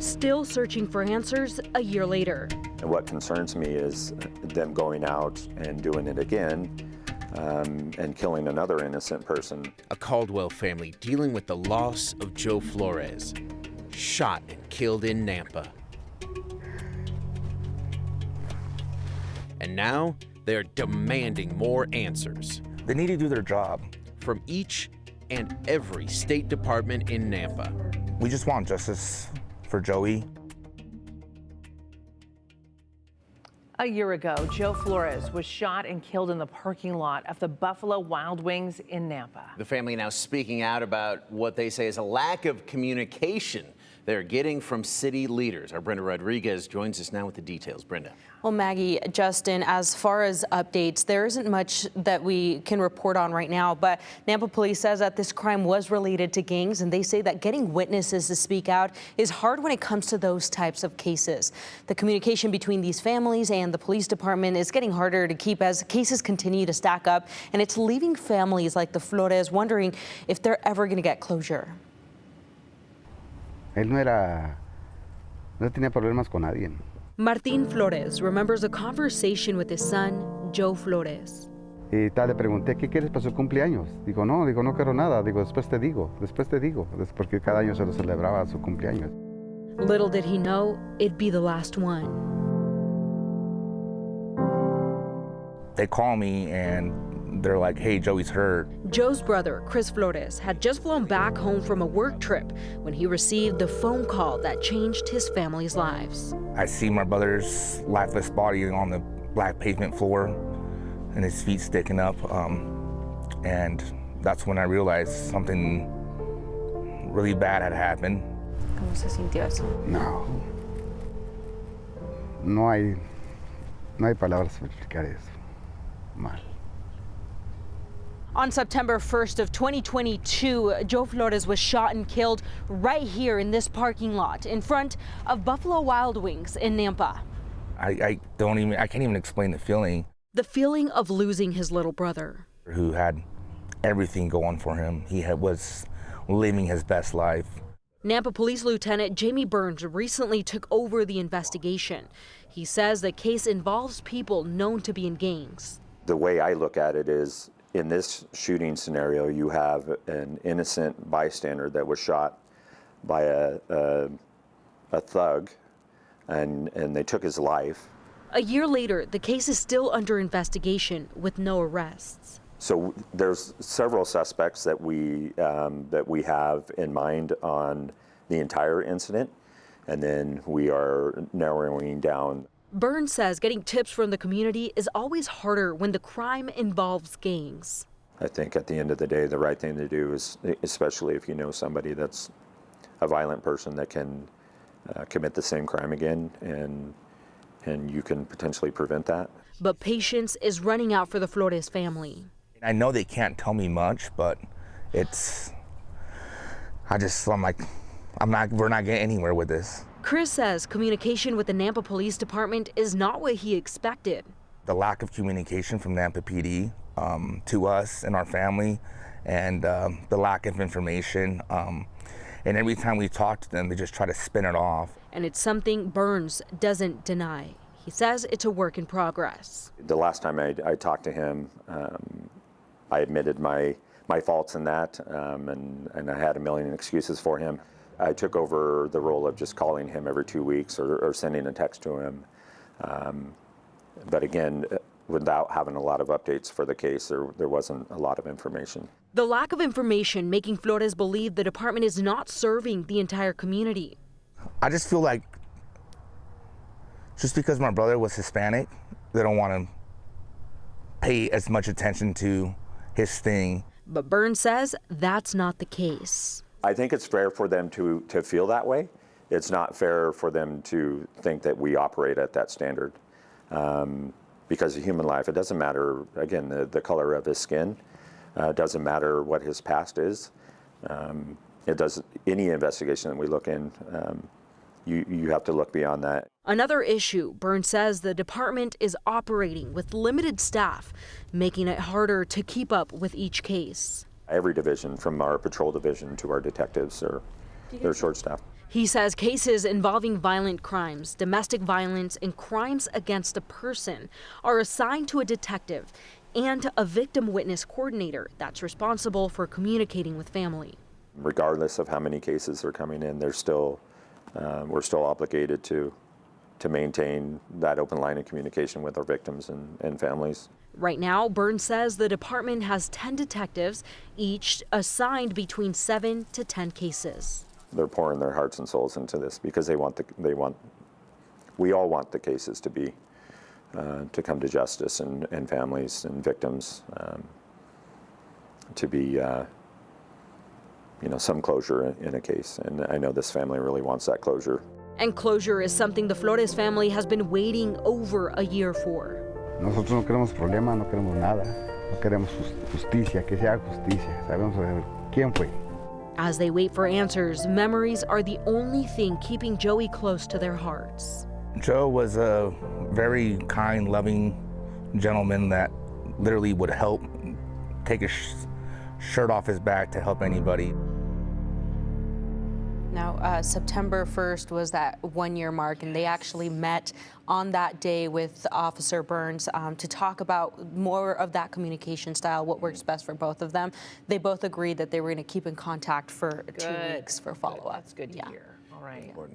still searching for answers a year later. And what concerns me is them going out and doing it again and killing another innocent person. A Caldwell family dealing with the loss of Joe Flores, shot and killed in Nampa. And now they're demanding more answers. They need to do their job. From each and every state department in Nampa. We just want justice for Joey. A year ago, Joe Flores was shot and killed in the parking lot of the Buffalo Wild Wings in Nampa. The family now speaking out about what they say is a lack of communication they're getting from city leaders. Our Brenda Rodriguez joins us now with the details. Brenda. Well, Maggie, Justin, as far as updates, there isn't much that we can report on right now, but Nampa Police says that this crime was related to gangs, and they say that getting witnesses to speak out is hard when it comes to those types of cases. The communication between these families and the police department is getting harder to keep as cases continue to stack up, and it's leaving families like the Flores wondering if they're ever going to get closure. Él no tenía problemas con nadie. Martín Flores remembers a conversation with his son, Joe Flores. Y le pregunté, ¿qué quieres para su cumpleaños? Digo, no quiero nada. Digo, después te digo. Porque cada año se lo celebraba su cumpleaños. Little did he know, it'd be the last one. They call me and they're like, hey, Joey's hurt. Joe's brother, Chris Flores, had just flown back home from a work trip when he received the phone call that changed his family's lives. I see my brother's lifeless body on the black pavement floor and his feet sticking up. And that's when I realized something really bad had happened. ¿Cómo se sintió eso? No hay palabras para explicar eso. Mal. On September 1st of 2022, Joe Flores was shot and killed right here in this parking lot in front of Buffalo Wild Wings in Nampa. I can't even explain the feeling. The feeling of losing his little brother. Who had everything going for him. He was living his best life. Nampa Police Lieutenant Jamie Burns recently took over the investigation. He says the case involves people known to be in gangs. The way I look at it is, in this shooting scenario, you have an innocent bystander that was shot by a thug, and they took his life. A year later, the case is still under investigation with no arrests. So there's several suspects that we have in mind on the entire incident, and then we are narrowing down. Burns says getting tips from the community is always harder when the crime involves gangs. I think at the end of the day, the right thing to do is, especially if you know somebody that's a violent person that can commit the same crime again, and you can potentially prevent that. But patience is running out for the Flores family. I know they can't tell me much, but I'm like, we're not getting anywhere with this. Chris says communication with the Nampa Police Department is not what he expected. The lack of communication from Nampa PD to us and our family, and the lack of information. And every time we talk to them, they just try to spin it off. And it's something Burns doesn't deny. He says it's a work in progress. The last time I talked to him, I admitted my faults in that, and I had a million excuses for him. I took over the role of just calling him every 2 weeks or sending a text to him. But again, without having a lot of updates for the case, there wasn't a lot of information. The lack of information making Flores believe the department is not serving the entire community. I just feel like just because my brother was Hispanic, they don't want to pay as much attention to his thing. But Burns says that's not the case. I think it's fair for them to feel that way. It's not fair for them to think that we operate at that standard. Because of human life, it doesn't matter, again, the color of his skin. It doesn't matter what his past is. Any investigation that we look in, you have to look beyond that. Another issue, Burns says the department is operating with limited staff, making it harder to keep up with each case. Every division, from our patrol division to our detectives, they're short-staffed. He says cases involving violent crimes, domestic violence, and crimes against a person are assigned to a detective and a victim witness coordinator that's responsible for communicating with family. Regardless of how many cases are coming in, we're still obligated to maintain that open line of communication with our victims and families. Right now, Burns says the department has 10 detectives, each assigned between 7 to 10 cases. They're pouring their hearts and souls into this because we all want the cases to be to come to justice and families and victims to be some closure in a case. And I know this family really wants that closure. And closure is something the Flores family has been waiting over a year for. Nosotros no queremos problemas, no queremos nada. No queremos justicia, que se haga justicia. Sabemos quién fue. As they wait for answers, memories are the only thing keeping Joey close to their hearts. Joe was a very kind, loving gentleman that literally would help take his shirt off his back to help anybody. Now, September 1st was that one-year mark, and they actually met on that day with Officer Burns to talk about more of that communication style, what works best for both of them. They both agreed that they were going to keep in contact for 2 weeks for follow-up. That's good to hear. All right. Yeah.